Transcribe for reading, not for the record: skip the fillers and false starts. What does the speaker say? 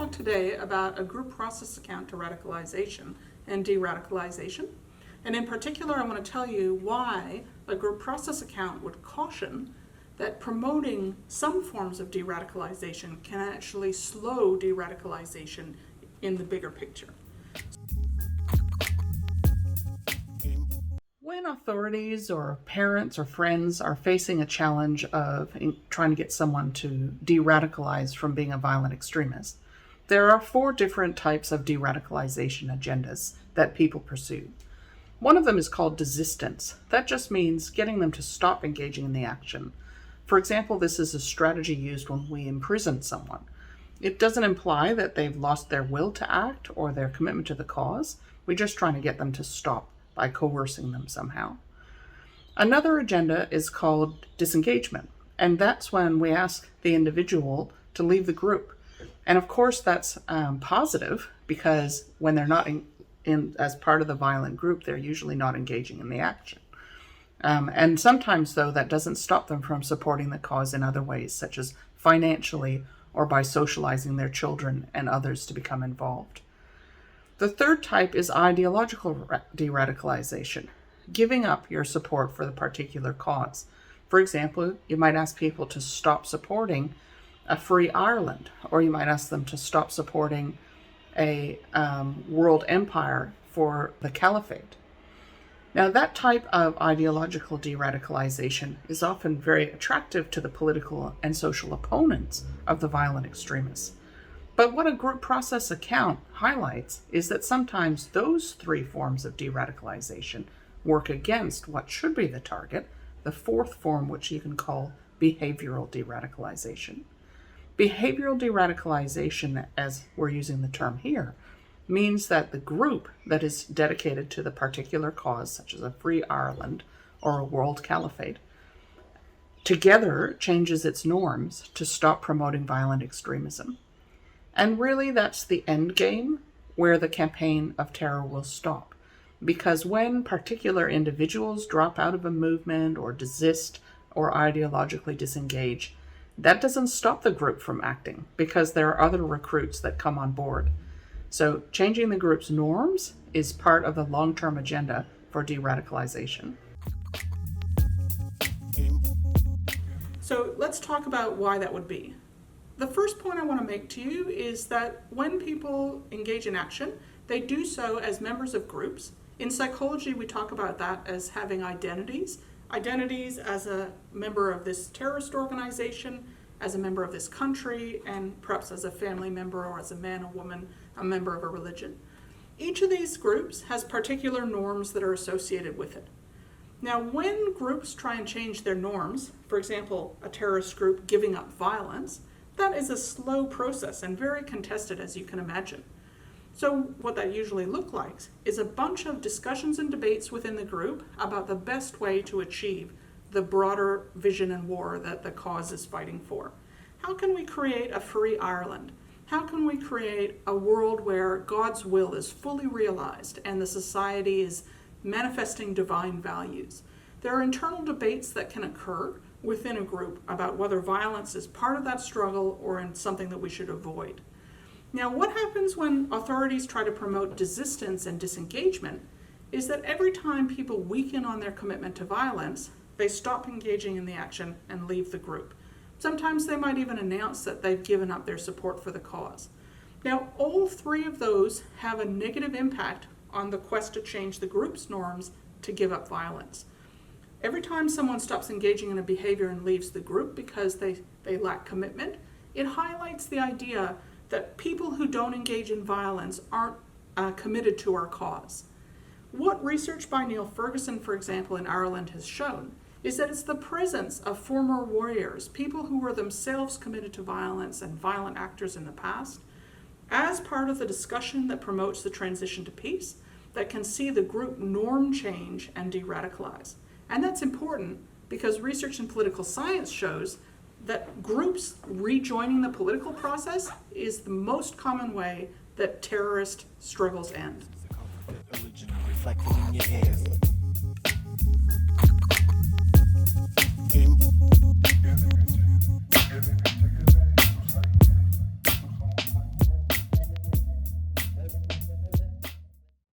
talk today about a group process account to radicalization and de-radicalization. And in particular, I want to tell you why a group process account would caution that promoting some forms of de-radicalization can actually slow de-radicalization in the bigger picture. When authorities or parents or friends are facing a challenge of trying to get someone to de-radicalize from being a violent extremist, there are 4 different types of de-radicalization agendas that people pursue. One of them is called desistance. That just means getting them to stop engaging in the action. For example, this is a strategy used when we imprison someone. It doesn't imply that they've lost their will to act or their commitment to the cause. We're just trying to get them to stop by coercing them somehow. Another agenda is called disengagement, and that's when we ask the individual to leave the group. And of course that's positive, because when they're not in as part of the violent group, they're usually not engaging in the action. And sometimes, though, that doesn't stop them from supporting the cause in other ways, such as financially or by socializing their children and others to become involved. The third type is ideological de-radicalization, giving up your support for the particular cause. For example, you might ask people to stop supporting a free Ireland, or you might ask them to stop supporting a world empire for the caliphate. Now, that type of ideological de-radicalization is often very attractive to the political and social opponents of the violent extremists. But what a group process account highlights is that sometimes those 3 forms of de-radicalization work against what should be the target, the 4th form, which you can call behavioral de-radicalization. Behavioral de-radicalization, as we're using the term here, means that the group that is dedicated to the particular cause, such as a free Ireland or a world caliphate, together changes its norms to stop promoting violent extremism. And really, that's the end game where the campaign of terror will stop. Because when particular individuals drop out of a movement or desist or ideologically disengage, that doesn't stop the group from acting, because there are other recruits that come on board. So changing the group's norms is part of the long-term agenda for de-radicalization. So let's talk about why that would be. The first point I want to make to you is that when people engage in action, they do so as members of groups. In psychology, we talk about that as having identities. Identities as a member of this terrorist organization, as a member of this country, and perhaps as a family member or as a man, a woman, a member of a religion. Each of these groups has particular norms that are associated with it. Now, when groups try and change their norms, for example, a terrorist group giving up violence, that is a slow process and very contested, as you can imagine. So what that usually looks like is a bunch of discussions and debates within the group about the best way to achieve the broader vision and war that the cause is fighting for. How can we create a free Ireland? How can we create a world where God's will is fully realized and the society is manifesting divine values? There are internal debates that can occur within a group about whether violence is part of that struggle or in something that we should avoid. Now, what happens when authorities try to promote desistance and disengagement is that every time people weaken on their commitment to violence, they stop engaging in the action and leave the group. Sometimes they might even announce that they've given up their support for the cause. Now, all 3 of those have a negative impact on the quest to change the group's norms to give up violence. Every time someone stops engaging in a behavior and leaves the group because they lack commitment, it highlights the idea that people who don't engage in violence aren't committed to our cause. What research by Neil Ferguson, for example, in Ireland has shown is that it's the presence of former warriors, people who were themselves committed to violence and violent actors in the past, as part of the discussion that promotes the transition to peace, that can see the group norm change and de-radicalize. And that's important because research in political science shows that groups rejoining the political process is the most common way that terrorist struggles end.